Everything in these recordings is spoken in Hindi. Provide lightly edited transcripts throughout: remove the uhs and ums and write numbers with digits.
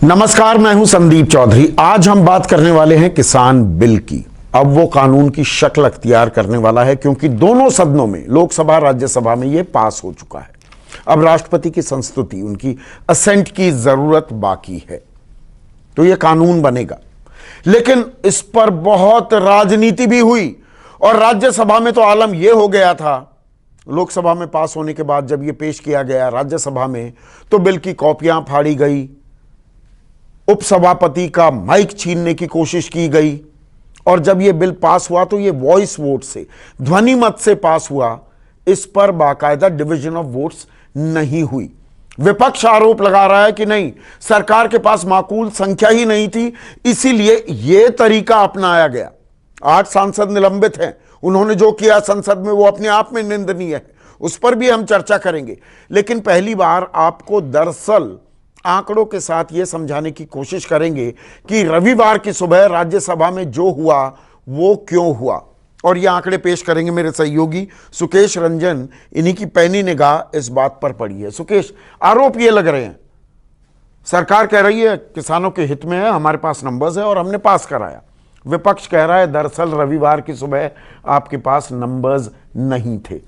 नमस्कार, मैं हूं संदीप चौधरी। आज हम बात करने वाले हैं किसान बिल की। अब वो कानून की शक्ल अख्तियार करने वाला है क्योंकि दोनों सदनों में, लोकसभा राज्यसभा में, ये पास हो चुका है। अब राष्ट्रपति की संस्तुति, उनकी असेंट की जरूरत बाकी है, तो ये कानून बनेगा। लेकिन इस पर बहुत राजनीति भी हुई और राज्यसभा में तो आलम यह हो गया था, लोकसभा में पास होने के बाद जब यह पेश किया गया राज्यसभा में, तो बिल की कॉपियां फाड़ी गई, उपसभापति का माइक छीनने की कोशिश की गई, और जब यह बिल पास हुआ तो यह वॉइस वोट से, ध्वनि मत से पास हुआ। इस पर बाकायदा डिवीजन ऑफ वोट्स नहीं हुई। विपक्ष आरोप लगा रहा है कि नहीं, सरकार के पास माकूल संख्या ही नहीं थी, इसीलिए यह तरीका अपनाया गया। 8 सांसद निलंबित हैं, उन्होंने जो किया संसद में वो अपने आप में निंदनीय है, उस पर भी हम चर्चा करेंगे। लेकिन पहली बार आपको दरअसल आंकड़ों के साथ यह समझाने की कोशिश करेंगे कि रविवार की सुबह राज्यसभा में जो हुआ वो क्यों हुआ, और ये आंकड़े पेश करेंगे मेरे सहयोगी सुकेश रंजन। इन्हीं की पैनी निगाह इस बात पर पड़ी है। सुकेश, आरोप ये लग रहे हैं, सरकार कह रही है किसानों के हित में है, हमारे पास नंबर्स है और हमने पास कराया। विपक्ष कह रहा है दरअसल रविवार की सुबह आपके पास नंबर्स नहीं थे।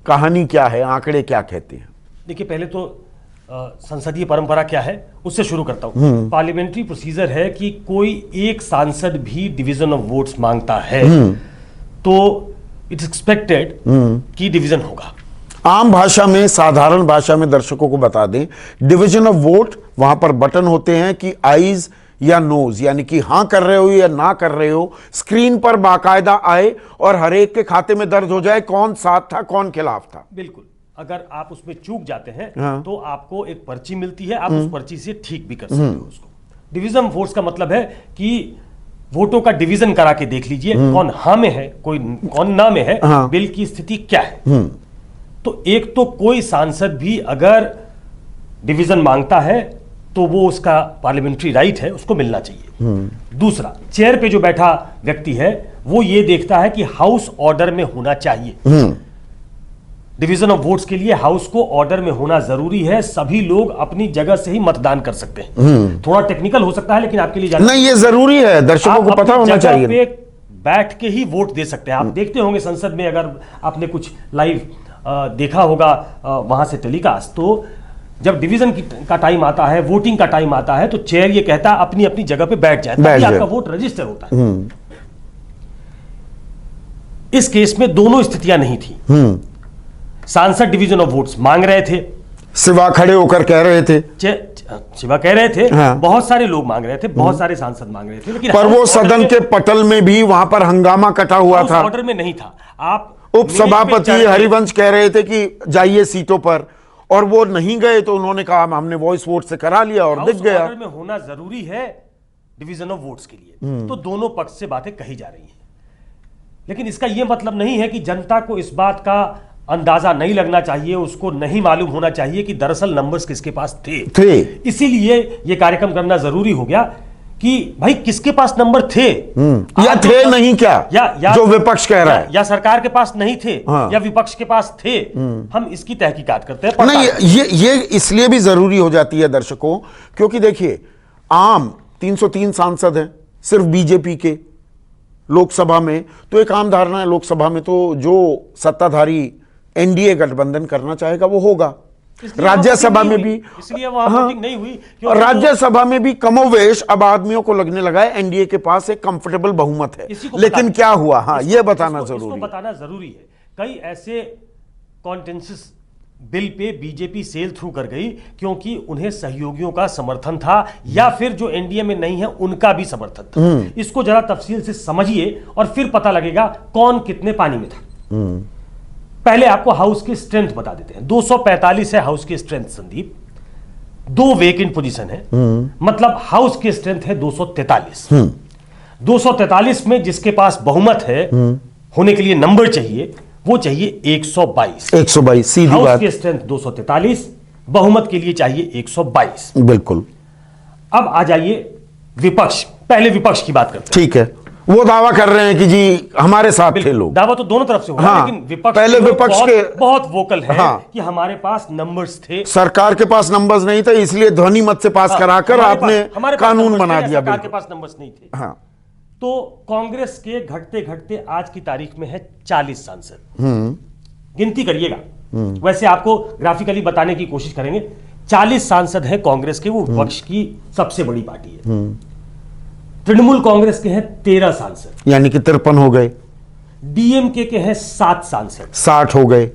कहानी क्या है, आंकड़े क्या कहते हैं? देखिए, पहले तो संसदीय परंपरा क्या है उससे शुरू करता हूं। पार्लियामेंट्री प्रोसीजर है कि कोई एक सांसद भी डिवीजन ऑफ वोट्स मांगता है तो इट्स एक्सपेक्टेड कि डिवीजन होगा। आम भाषा में, साधारण भाषा में दर्शकों को बता दें, डिवीजन ऑफ वोट, वहां पर बटन होते हैं कि आईज या नोज, यानी कि हां कर रहे हो या ना कर रहे हो, स्क्रीन पर बाकायदा आए और हर एक के खाते में दर्ज हो जाए कौन साथ था कौन खिलाफ था। बिल्कुल, अगर आप उसमें चूक जाते हैं तो आपको एक पर्ची मिलती है, आप उस पर्ची से ठीक भी कर सकते हो उसको। डिवीजन ऑफ वोट्स का मतलब है कि वोटों का डिवीजन करा के देख लीजिए कौन हाँ में है, कौन ना में है, बिल की स्थिति क्या है। तो एक तो कोई सांसद भी अगर डिवीजन मांगता है तो वो उसका पार्लियामेंट्री राइट है, उसको मिलना चाहिए। दूसरा, चेयर पे जो बैठा व्यक्ति है वो ये देखता है कि हाउस ऑर्डर में होना चाहिए। डिवीजन ऑफ वोट्स के लिए हाउस को ऑर्डर में होना जरूरी है। सभी लोग अपनी जगह से ही मतदान कर सकते हैं। थोड़ा टेक्निकल हो सकता है लेकिन आपके लिए नहीं, ये जरूरी है, दर्शकों को पता होना चाहिए। पे बैठ के ही वोट दे सकते हैं। आप देखते होंगे संसद में, अगर आपने कुछ लाइव देखा होगा वहां से टेलीकास्ट, तो जब डिवीजन का टाइम आता है, वोटिंग का टाइम आता है, तो चेयर ये कहता है अपनी अपनी जगह पे बैठ जाए ताकि आपका वोट रजिस्टर होता है। इस केस में दोनों स्थितियां नहीं थी। सांसद डिवीजन ऑफ वोट्स मांग रहे थे, सिवा खड़े होकर कह रहे थे, शिवा कह रहे थे, बहुत सारे लोग मांग रहे थे, बहुत सारे सांसद मांग रहे थे, लेकिन पर वो सदन के पटल में भी वहां पर हंगामा कटा हुआ था, ऑर्डर में नहीं था। आप उपसभापति हरिवंश कह रहे थे कि जाइए सीटों पर, और वो नहीं गए, तो उन्होंने कहा हमने वॉइस वोट से करा लिया और दिख गया। ऑर्डर में होना जरूरी है डिवीजन ऑफ वोट्स के लिए। तो दोनों पक्ष से बातें कही जा रही हैं, लेकिन इसका यह मतलब नहीं है कि जनता को इस बात का अंदाजा नहीं लगना चाहिए, उसको नहीं मालूम होना चाहिए कि दरअसल नंबर्स किसके पास थे। इसीलिए यह कार्यक्रम करना जरूरी हो गया कि भाई किसके पास नंबर थे या थे नहीं, क्या या जो विपक्ष कह रहा है, या सरकार के पास नहीं थे या विपक्ष के पास थे। हम इसकी तहकीकात करते हैं। नहीं, ये इसलिए भी जरूरी हो जाती है दर्शकों, क्योंकि देखिए आम 303 सांसद हैं सिर्फ बीजेपी के लोकसभा में, तो एक आम धारणा है लोकसभा में तो जो सत्ताधारी एनडीए गठबंधन करना चाहेगा वो होगा। राज्यसभा में भी इसलिए वहां वोटिंग नहीं हुई, राज्यसभा में भी कमोवेश अब आदमियों को लगने लगा है एनडीए के पास एक कंफर्टेबल बहुमत है। लेकिन क्या हुआ, हाँ, ये बताना जरूरी है। कई ऐसे कॉन्टेंसेस बिल पे बीजेपी सेल थ्रू कर गई क्योंकि उन्हें सहयोगियों का समर्थन था, या फिर जो एनडीए में नहीं है उनका भी समर्थन था। इसको जरा तफसील से समझिए और फिर पता लगेगा कौन कितने पानी में था। पहले आपको हाउस की स्ट्रेंथ बता देते हैं। 245 है हाउस की स्ट्रेंथ संदीप, 2 वेकेंट पोजीशन है, मतलब हाउस की स्ट्रेंथ है 243। 243 में जिसके पास बहुमत है होने के लिए नंबर चाहिए, वो चाहिए 122। 122 सीधी बात। हाउस की स्ट्रेंथ 243, बहुमत के लिए चाहिए 122। बिल्कुल। अब आ जाइए विपक्ष, पहले विपक्ष की बात करते हैं। ठीक है, वो दावा कर रहे हैं कि जी हमारे साथ थे लोग। दावा तो दोनों तरफ से हो रहा है, हाँ, लेकिन विपक्ष पहले के लोग विपक्ष बहुत, के बहुत वोकल है हाँ, कि हमारे पास नंबर्स थे, सरकार के पास नंबर्स नहीं थे, इसलिए ध्वनि मत से पास कराकर आपने हमारे पास कानून numbers बना थे, दिया। सरकार के बिल्कुल पास नंबर्स नहीं थे। हाँ। तो कांग्रेस के घटते घटते आज की तारीख में है 40 सांसद। गिनती करिएगा, वैसे आपको ग्राफिकली बताने की कोशिश करेंगे। 40 सांसद है कांग्रेस के, वो विपक्ष की सबसे बड़ी पार्टी है। तृणमूल कांग्रेस के हैं 13 सांसद, यानी कि 53 हो गए। डीएमके के हैं 7 सांसद, 60 हो गए।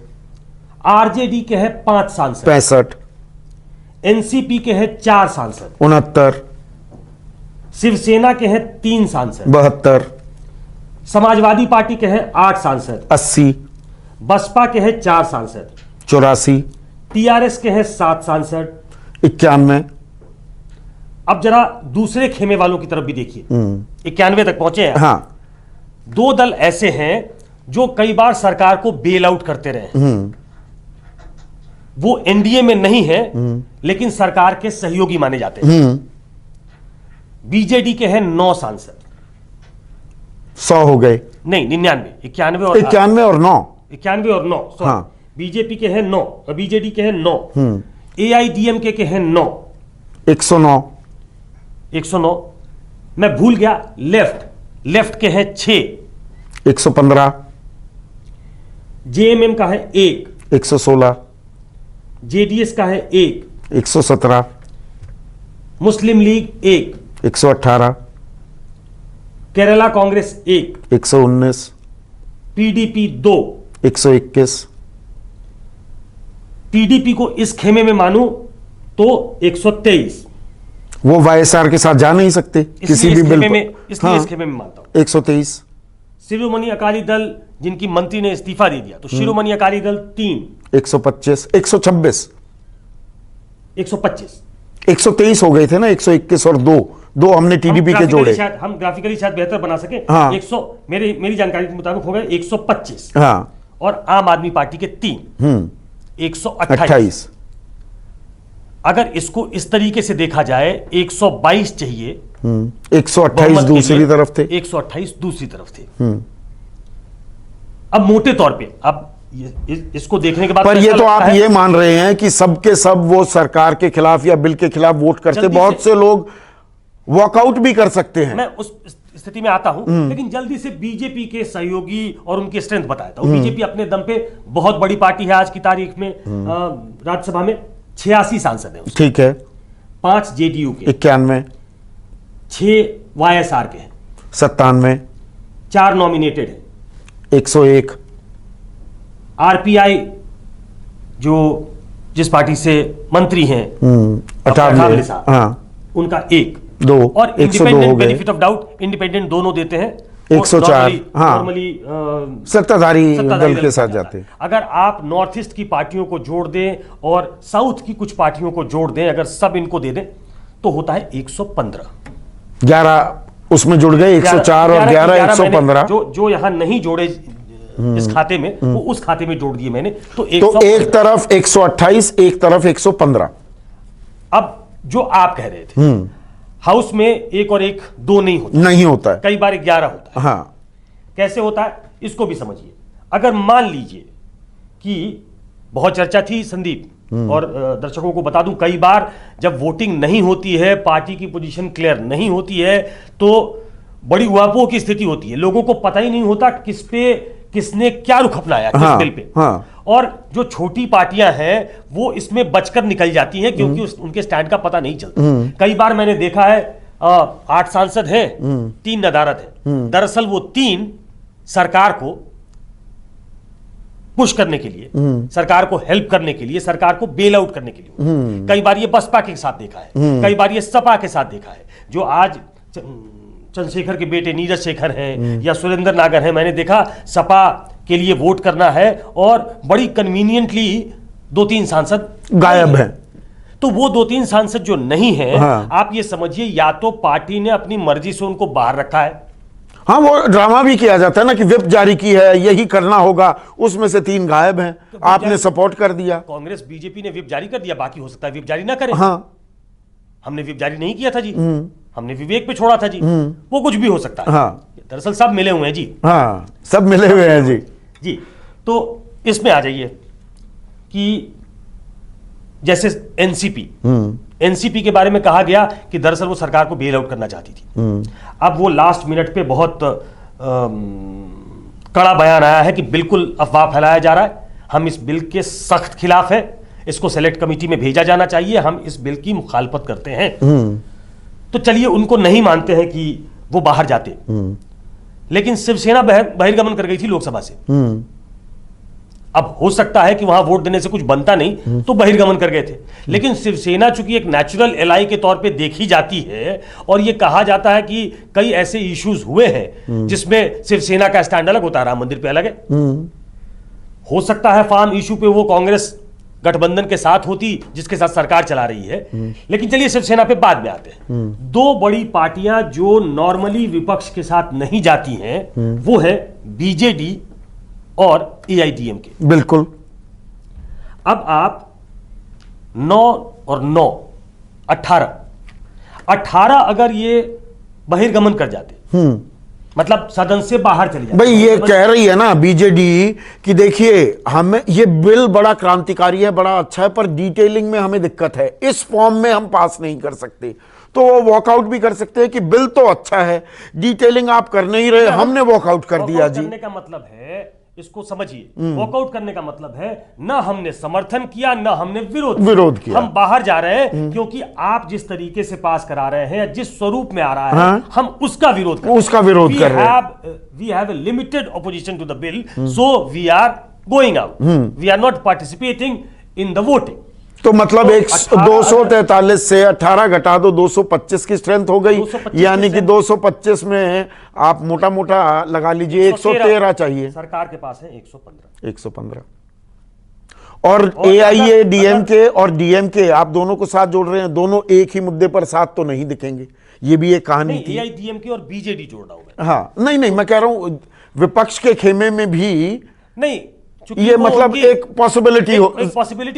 आरजेडी के हैं 5 सांसद, 65, एनसीपी के हैं 4 सांसद, 69, शिवसेना के हैं 3 सांसद, 72, समाजवादी पार्टी के हैं 8 सांसद, 80, बसपा के हैं 4 सांसद, 84, टीआरएस के हैं 7 सांसद। 91, अब जरा दूसरे खेमे वालों की तरफ भी देखिए, 91 तक पहुंचे हैं। हाँ। 2 दल ऐसे हैं जो कई बार सरकार को बेल आउट करते रहे हैं। वो एनडीए में नहीं है, लेकिन सरकार के सहयोगी माने जाते हैं। बीजेडी के हैं 9 सांसद, 100 हो गए। नहीं 99, 91 और 91 और 9, 91 और 9, हाँ। बीजेपी के हैं 9, बीजेडी के हैं 9, एआईडीएमके के हैं 9, 109, 109। मैं भूल गया, लेफ्ट के हैं 6, 115, जेएमएम का है 1, 116, जेडीएस का है 1, 117, मुस्लिम लीग 1, 118, केरला कांग्रेस 1, 119, पीडीपी 2। 121, पीडीपी को इस खेमे में मानूं तो 123। वो वाईएसआर के साथ जा नहीं सकते किसी भी बिल में, पर। इसलिए हाँ, इस खेमे में मानता हूं। 123, शिरोमणि अकाली दल जिनकी मंत्री ने इस्तीफा दे दिया, तो शिरोमणि अकाली दल 3, 125, 126, 125। 123 हो गए थे ना, 121 और 2 हमने टीडीपी के जोड़े। हम ग्राफिकली शायद बेहतर बना सके। हाँ। 100 मेरी जानकारी के मुताबिक हो गए 125, हाँ। और आम आदमी पार्टी के 3, 128। 28, अगर इसको इस तरीके से देखा जाए, 122 चाहिए, 128 बहुमत के दूसरी लिए, तरफ थे। 128 दूसरी तरफ थे। अब मोटे तौर पे, अब इसको देखने के बाद पर तो ये ऐसा तो लगता आप है, ये मान रहे हैं कि सबके सब वो सरकार के खिलाफ या बिल के खिलाफ वोट करते। जल्दी बहुत से लोग वॉकआउट भी कर सकते हैं। मैं उस स्थिति में आता हूं, लेकिन जल्दी से बीजेपी के सहयोगी और उनकी स्ट्रेंथ बताया था। बीजेपी अपने दम पे बहुत बड़ी पार्टी है आज की तारीख में। राज्यसभा में 86 सांसद हैं उसके, ठीक है। 5 जेडीयू के, 91, 6 वाईएसआर के हैं, 97, 4 नॉमिनेटेड हैं, 101, आरपीआई जो जिस पार्टी से मंत्री हैं 98, साहब, हाँ, उनका 1, 2, और 102 हो इंडिपेंडेंट गए। बेनिफिट ऑफ डाउट इंडिपेंडेंट दोनों देते हैं। 104, हाँ। नॉर्मली सत्ताधारी दल के साथ जाते हैं। अगर आप नॉर्थ ईस्ट की पार्टियों को जोड़ दें और साउथ की कुछ पार्टियों को जोड़ दें, अगर सब इनको दे दें, तो होता है 115। 11 उसमें जुड़ गए, 104 और 11 115। जो यहां नहीं जोड़े इस खाते में, वो उस खाते में जोड़ दिए मैंने, तो तो एक तरफ 128, एक तरफ 115। अब जो आप कह रहे थे, हाउस में 1 और 1 2 नहीं होता है, कई बार 11 होता है। हाँ। कैसे होता है इसको भी समझिए। अगर मान लीजिए कि बहुत चर्चा थी संदीप, और दर्शकों को बता दूं, कई बार जब वोटिंग नहीं होती है, पार्टी की पोजीशन क्लियर नहीं होती है, तो बड़ी उहापोह की स्थिति होती है। लोगों को पता ही नहीं होता किसने क्या रुख अपनाया, किस बिल पे। और जो छोटी पार्टियां हैं वो इसमें बचकर निकल जाती हैं, क्योंकि उनके स्टैंड का पता नहीं चलता। कई बार मैंने देखा है 8 सांसद हैं, 3 नदारद हैं। दरअसल वो 3 सरकार को पुश करने के लिए, सरकार को हेल्प करने के लिए, सरकार को बेल आउट करने के लिए। कई बार ये बसपा के साथ देखा है, कई बार ये सपा के साथ देखा है। जो आज चंद्रशेखर के बेटे नीरज शेखर हैं या सुरेंद्र नागर हैं, मैंने देखा सपा के लिए वोट करना है और बड़ी कन्वीनियंटली 2-3 सांसद गायब हैं। तो वो 2-3 सांसद जो नहीं हैं, हाँ। आप ये समझिए या तो पार्टी ने अपनी मर्जी से उनको बाहर रखा है। हाँ, वो ड्रामा भी किया जाता है ना कि विप जारी की है, यही करना होगा, उसमें से 3 गायब हैं, तो आपने सपोर्ट कर दिया। कांग्रेस बीजेपी ने विप जारी कर दिया, बाकी हो सकता है विप जारी ना करें। हाँ, हमने विप जारी नहीं किया था जी, हमने विवेक पे छोड़ा था जी, वो कुछ भी हो सकता है। हाँ। दरअसल सब मिले हुए हैं जी। हाँ, सब मिले हुए हैं जी। जी, तो इसमें आ जाइए कि जैसे एनसीपी के बारे में कहा गया कि दरअसल वो सरकार को बेल आउट करना चाहती थी। अब वो लास्ट मिनट पे बहुत कड़ा बयान आया है कि बिल्कुल अफवाह फैलाया जा रहा है, हम इस बिल के सख्त खिलाफ है, इसको सेलेक्ट कमेटी में भेजा जाना चाहिए, हम इस बिल की मुखालफत करते हैं। तो चलिए उनको नहीं मानते हैं कि वो बाहर जाते, लेकिन शिवसेना बहिर्गमन कर गई थी लोकसभा से। अब हो सकता है कि वहां वोट देने से कुछ बनता नहीं तो बहिर्गमन कर गए थे, लेकिन शिवसेना चूंकि एक नेचुरल एलाई के तौर पे देखी जाती है और ये कहा जाता है कि कई ऐसे इश्यूज हुए हैं जिसमें शिवसेना का स्टैंड अलग होता है, राम मंदिर पे अलग है। हो सकता है फार्म इशू पे वो कांग्रेस गठबंधन के साथ होती जिसके साथ सरकार चला रही है, लेकिन चलिए शिवसेना पे बाद में आते हैं। दो बड़ी पार्टियां जो नॉर्मली विपक्ष के साथ नहीं जाती हैं वो है बीजेडी और एआईडीएमके। बिल्कुल। अब आप 9 और 9 18 अगर ये बहिर्गमन कर जाते, मतलब सदन से बाहर चले जाते। भाई ये कह रही है ना बीजेडी कि देखिए हमें ये बिल बड़ा क्रांतिकारी है, बड़ा अच्छा है, पर डिटेलिंग में हमें दिक्कत है, इस फॉर्म में हम पास नहीं कर सकते। तो वो वॉकआउट भी कर सकते हैं कि बिल तो अच्छा है, डिटेलिंग आप कर नहीं रहे, हमने वॉकआउट कर दिया जी। करने का मतलब है, इसको समझिए, वॉकआउट करने का मतलब है ना हमने समर्थन किया ना हमने विरोध किया। हम बाहर जा रहे हैं क्योंकि आप जिस तरीके से पास करा रहे हैं या जिस स्वरूप में आ रहा है, हाँ? हम उसका विरोध कर रहे हैं। We have a limited opposition to the bill, so we are going out, we are not participating in the voting. तो मतलब 243 से 18 घटा दो, 225 की स्ट्रेंथ हो गई, यानी कि 225 में आप मोटा मोटा लगा लीजिए 113 चाहिए। सरकार के पास है 115। और एआईएडीएमके और डीएमके आप दोनों को साथ जोड़ रहे हैं, दोनों एक ही मुद्दे पर साथ तो नहीं दिखेंगे, ये भी एक कहानी थी। एआईडीएमके और बीजेडी जोड़ रहा हूं मैं। हाँ, नहीं मैं कह रहा हूं विपक्ष के खेमे में भी नहीं, ये मतलब एक पॉसिबिलिटी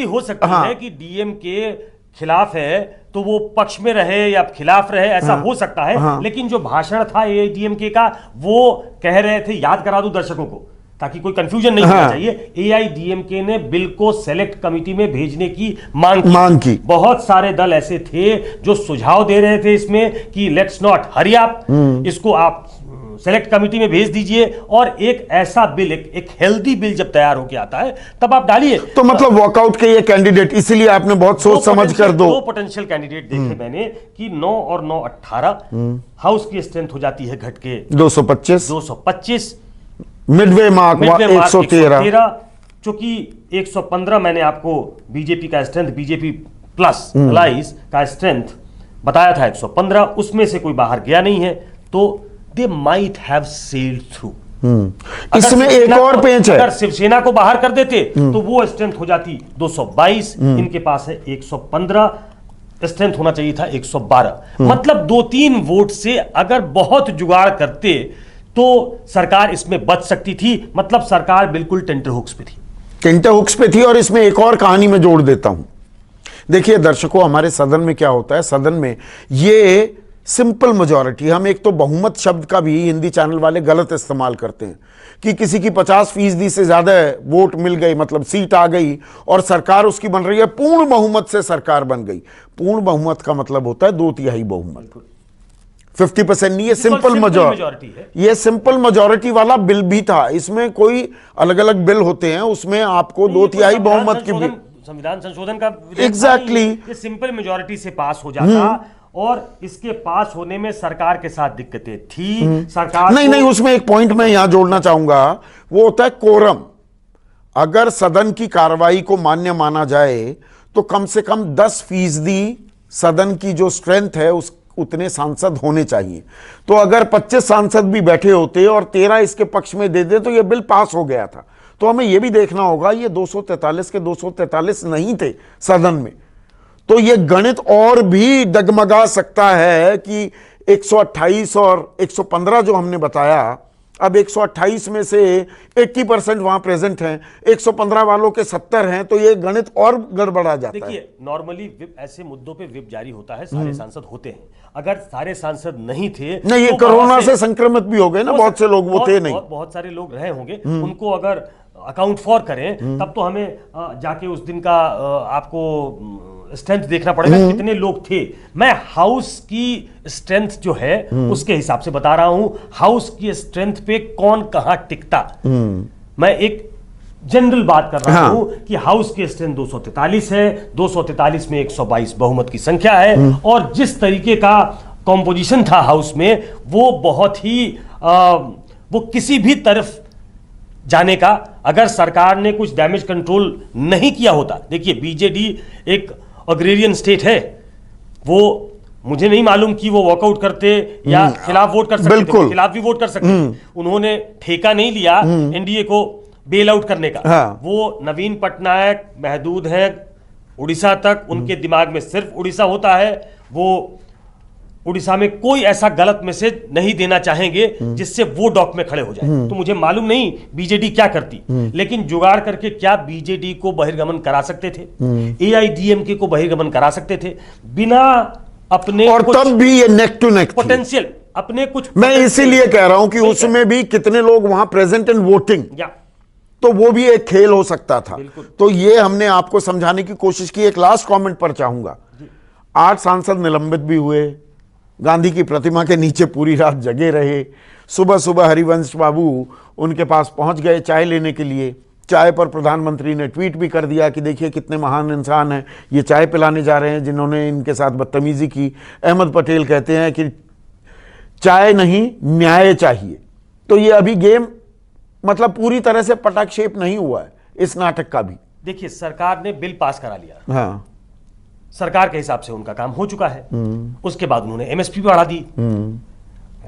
हो सकती है कि डीएम के खिलाफ है तो वो पक्ष में रहे या खिलाफ रहे, ऐसा हो सकता है। लेकिन जो भाषण था एआईडीएमके का, वो कह रहे थे, याद करा दूं दर्शकों को ताकि कोई कंफ्यूजन नहीं होना चाहिए, एआईडीएमके ने बिल को सेलेक्ट कमेटी में भेजने की मांग की। बहुत सारे दल ऐसे थे जो सुझाव दे रहे थे इसमें कि लेट्स नॉट हरी अप, इसको आप सेलेक्ट कमेटी में भेज दीजिए, और एक ऐसा बिल, एक हेल्दी बिल जब तैयार होकर आता है तब आप डालिए। तो मतलब वॉकआउट के ये कैंडिडेट, इसीलिए आपने बहुत सोच समझ कर दो पोटेंशियल कैंडिडेट देखे मैंने कि 9 और 9 18 हाउस की स्ट्रेंथ हो जाती है घट के 225, मिडवे मार्क 113, चूंकि 115 मैंने आपको बीजेपी का स्ट्रेंथ, बीजेपी प्लस अलाइज का स्ट्रेंथ बताया था 115, उसमें से कोई बाहर गया नहीं है, तो they might have sailed through। इसमें एक और पेंच है, अगर शिवसेना को बाहर कर देते तो वो स्ट्रेंथ हो जाती 222, इनके पास है 115, स्ट्रेंथ होना चाहिए था 112। मतलब 2-3 वोट से अगर बहुत जुगाड़ करते तो सरकार इसमें बच सकती थी। मतलब सरकार बिल्कुल टेंटर हुक्स पे थी। और इसमें एक और कहानी में जोड़ देता हूं। देखिए दर्शकों, हमारे सदन में क्या होता है, सदन में ये सिंपल मेजॉरिटी, हम एक तो बहुमत शब्द का भी हिंदी चैनल वाले गलत इस्तेमाल करते हैं कि किसी की 50% से ज्यादा वोट मिल गई, मतलब सीट आ गई और सरकार उसकी बन रही है, पूर्ण बहुमत से सरकार बन गई। पूर्ण बहुमत का मतलब होता है 2/3 बहुमत, 50% नहीं, ये सिंपल मेजॉरिटी है। ये सिंपल मेजॉरिटी वाला बिल भी था, इसमें कोई अलग अलग बिल होते हैं, उसमें आपको 2/3 बहुमत की भी, संविधान संशोधन का एग्जैक्टली सिंपल मेजॉरिटी से पास हो जाता। और इसके पास होने में सरकार के साथ दिक्कतें थी। सरकार नहीं, उसमें एक पॉइंट मैं यहां जोड़ना चाहूंगा, वो होता है कोरम। अगर सदन की कार्रवाई को मान्य माना जाए तो कम से कम 10% सदन की जो स्ट्रेंथ है उस उतने सांसद होने चाहिए। तो अगर 25 सांसद भी बैठे होते और 13 इसके पक्ष में दे दे तो यह बिल पास हो गया था। तो हमें यह भी देखना होगा, ये 243 के 243 नहीं थे सदन में, तो ये गणित और भी डगमगा सकता है कि 128 और 115 जो हमने बताया, अब 128 में से 80% वहां प्रेजेंट हैं, 115 वालों के 70 हैं, तो ये गणित और गड़बड़ा जाता है। देखिए, नॉर्मली विप ऐसे मुद्दों पे विप जारी होता है, सारे सांसद होते हैं। अगर सारे सांसद नहीं थे, नहीं, ये तो कोरोना से संक्रमित भी हो गए ना, बहुत से लोग वो थे नहीं। बहुत सारे लोग रहे होंगे, उनको अगर अकाउंट फॉर करें तब तो हमें जाके उस दिन का आपको स्ट्रेंथ देखना पड़ेगा, कितने लोग थे। मैं हाउस की स्ट्रेंथ जो है उसके हिसाब से बता रहा हूं, हाउस की स्ट्रेंथ पे कौन कहां टिकता। मैं एक जनरल बात कर रहा हूं कि हाउस की स्ट्रेंथ 243 है, 243 में 122 बहुमत की संख्या है, और जिस तरीके का कॉम्पोजिशन था हाउस में, वो बहुत ही वो किसी भी तरफ जाने का, अगर सरकार ने कुछ डैमेज कंट्रोल नहीं किया होता। देखिए, बीजेडी एक अग्रेरियन स्टेट है, वो मुझे नहीं मालूम कि वो वॉकआउट करते या खिलाफ वोट कर सकते थे, खिलाफ भी वोट कर सकते थे। उन्होंने ठेका नहीं लिया एनडीए को बेल आउट करने का। वो नवीन पटनायक महदूद हैं उड़ीसा तक, उनके दिमाग में सिर्फ उड़ीसा होता है। वो उड़ीसा में कोई ऐसा गलत मैसेज नहीं देना चाहेंगे जिससे वो डॉक में खड़े हो जाए। तो मुझे मालूम नहीं बीजेडी क्या करती, लेकिन जुगाड़ करके क्या बीजेडी को बहिर्गमन करा सकते थे, एआईडीएमके को बहिर्गमन करा सकते थे बिना अपने, और तब भी ये नेक टू नेक पोटेंशियल अपने कुछ। मैं इसीलिए कह रहा हूं कि उसमें भी कितने लोग वहां प्रेजेंट इन वोटिंग, तो वो भी एक खेल हो सकता था। तो ये हमने आपको समझाने की कोशिश की। एक लास्ट कमेंट पर चाहूंगा, 8 सांसद निलंबित भी हुए, गांधी की प्रतिमा के नीचे पूरी रात जगे रहे, सुबह सुबह हरिवंश बाबू उनके पास पहुंच गए चाय लेने के लिए। चाय पर प्रधानमंत्री ने ट्वीट भी कर दिया कि देखिए कितने महान इंसान हैं, ये चाय पिलाने जा रहे हैं जिन्होंने इनके साथ बदतमीजी की। अहमद पटेल कहते हैं कि चाय नहीं न्याय चाहिए। तो ये अभी गेम मतलब पूरी तरह से पटाक्षेप नहीं हुआ है इस नाटक का भी। देखिए, सरकार ने बिल पास करा लिया, हाँ, सरकार के हिसाब से उनका काम हो चुका है। उसके बाद उन्होंने एमएसपी बढ़ा दी।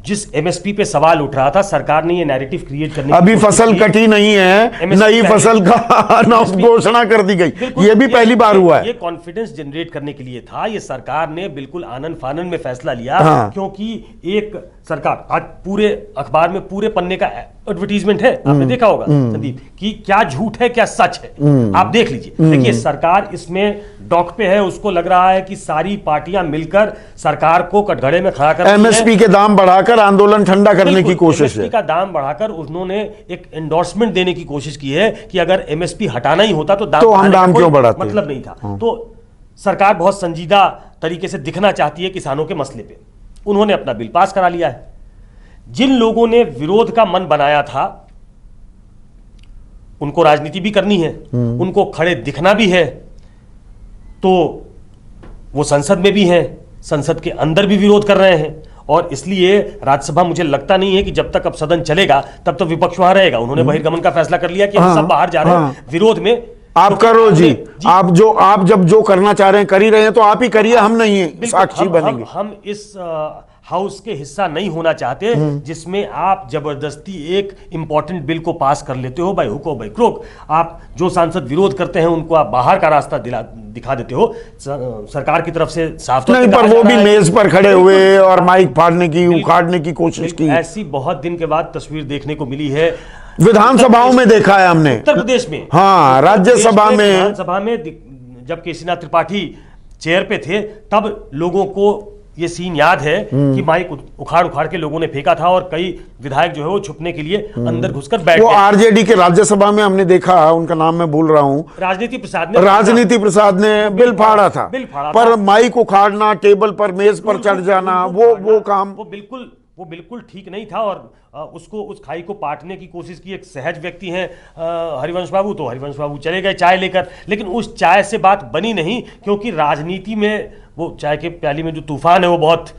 जिस एमएसपी पे सवाल उठ रहा था, सरकार ने ये नैरेटिव क्रिएट करने अभी फसल कटी नहीं है, नई फसल का घोषणा कर दी गई, ये भी पहली बार हुआ है। ये कॉन्फिडेंस जनरेट करने के लिए था। ये सरकार ने बिल्कुल आनन फानन में फैसला लिया, क्योंकि एक सरकार, आज पूरे अखबार में पूरे पन्ने का एडवर्टीजमेंट है, आपने देखा होगा संदीप, कि क्या झूठ है क्या सच है, आप देख लीजिए। देखिए, सरकार इसमें डॉक पे है, उसको लग रहा है कि सारी पार्टियां मिलकर सरकार को कटघरे में खड़ा कर एमएसपी के दाम बढ़ाकर आंदोलन ठंडा करने की कोशिश है। एमएसपी का दाम बढ़ाकर उन्होंने एक एंडोर्समेंट देने की कोशिश की है कि अगर एमएसपी हटाना ही होता तो दाम क्यों बढ़ाते, मतलब नहीं था। तो सरकार बहुत संजीदा तरीके से दिखना चाहती है किसानों के मसले पे। उन्होंने अपना बिल पास करा लिया है। जिन लोगों ने विरोध का मन बनाया था, उनको राजनीति भी करनी है, उनको खड़े दिखना भी है, तो वो संसद में भी हैं, संसद के अंदर भी विरोध कर रहे हैं। और इसलिए राज्यसभा, मुझे लगता नहीं है कि जब तक अब सदन चलेगा तब तो विपक्ष वहां रहेगा। उन्होंने बहिर्गमन का फैसला कर लिया कि हम सब बाहर जा रहे हैं विरोध में। आप करो जी, आप जब जो करना चाह रहे हैं कर ही रहे हैं, तो आप ही करिए, हम नहीं साक्षी बनेंगे। हम इस हाउस के हिस्सा नहीं होना चाहते जिसमें आप जबरदस्ती एक इंपॉर्टेंट बिल को पास कर लेते हो बाय हुक और बाय क्रोक। आप जो सांसद विरोध करते हैं उनको आप बाहर का रास्ता दिखा देते हो। सरकार की तरफ से साफ नहीं, पर वो भी मेज पर खड़े हुए और माइक फाड़ने की, उखाड़ने की कोशिश की। ऐसी बहुत दिन के बाद तस्वीर देखने को मिली है, विधानसभाओं में देखा है हमने, उत्तर प्रदेश में, हाँ, राज्यसभा में, विधानसभा में जब केसीनाथ त्रिपाठी चेयर पे थे, तब लोगों को ये सीन याद है कि माइक उखाड़ के लोगों ने फेंका था और कई विधायक जो है वो छुपने के लिए अंदर घुसकर बैठ गए। वो आरजेडी के राज्यसभा में हमने देखा, उनका नाम मैं भूल रहा हूं, राजनीति प्रसाद ने बिल फाड़ा था, पर माइक उखाड़ना, टेबल पर मेज पर चढ़ जाना, वो काम वो बिल्कुल ठीक नहीं था। और उसको, उस खाई को पाटने की कोशिश की। एक सहज व्यक्ति हैं हरिवंश बाबू, तो हरिवंश बाबू चले गए चाय लेकर, लेकिन उस चाय से बात बनी नहीं, क्योंकि राजनीति में वो चाय के प्याली में जो तूफान है वो बहुत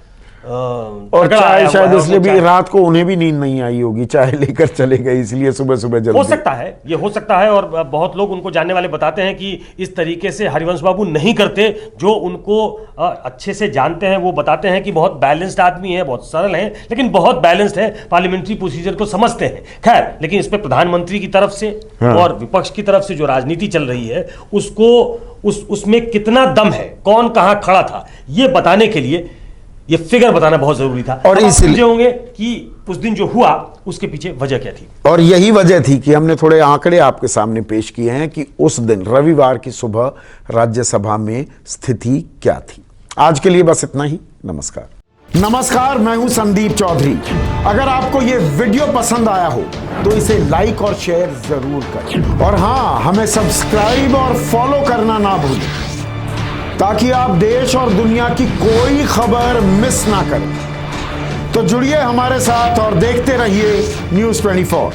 और चाय शायद इसलिए भी रात को उन्हें भी नींद नहीं आई होगी, चाय लेकर चले गए, इसलिए सुबह सुबह जल्दी। हो सकता है, ये हो सकता है। और बहुत लोग उनको जानने वाले बताते हैं कि इस तरीके से हरिवंश बाबू नहीं करते। जो उनको अच्छे से जानते हैं वो बताते हैं कि बहुत बैलेंस्ड आदमी है, बहुत सरल है, लेकिन बहुत बैलेंस्ड है, पार्लियामेंट्री प्रोसीजर को समझते हैं। खैर, लेकिन इस पर प्रधानमंत्री की तरफ से और विपक्ष की तरफ से जो राजनीति चल रही है, उसको उसमें कितना दम है, कौन कहां खड़ा था, ये बताने के लिए ये फिगर बताना बहुत जरूरी था। और अब आप इसलिए समझे होंगे कि उस दिन जो हुआ उसके पीछे वजह क्या थी। और यही वजह थी कि हमने थोड़े आंकड़े आपके सामने पेश किए हैं कि उस दिन रविवार की सुबह राज्यसभा में स्थिति क्या थी। आज के लिए बस इतना ही। नमस्कार। नमस्कार, मैं हूं संदीप चौधरी। अगर आपको ये वीडियो पसंद आया हो तो इसे लाइक और शेयर जरूर करें, और हां, हमें सब्सक्राइब और फॉलो करना ना भूलें ताकि आप देश और दुनिया की कोई खबर मिस ना करें। तो जुड़िए हमारे साथ और देखते रहिए News 24।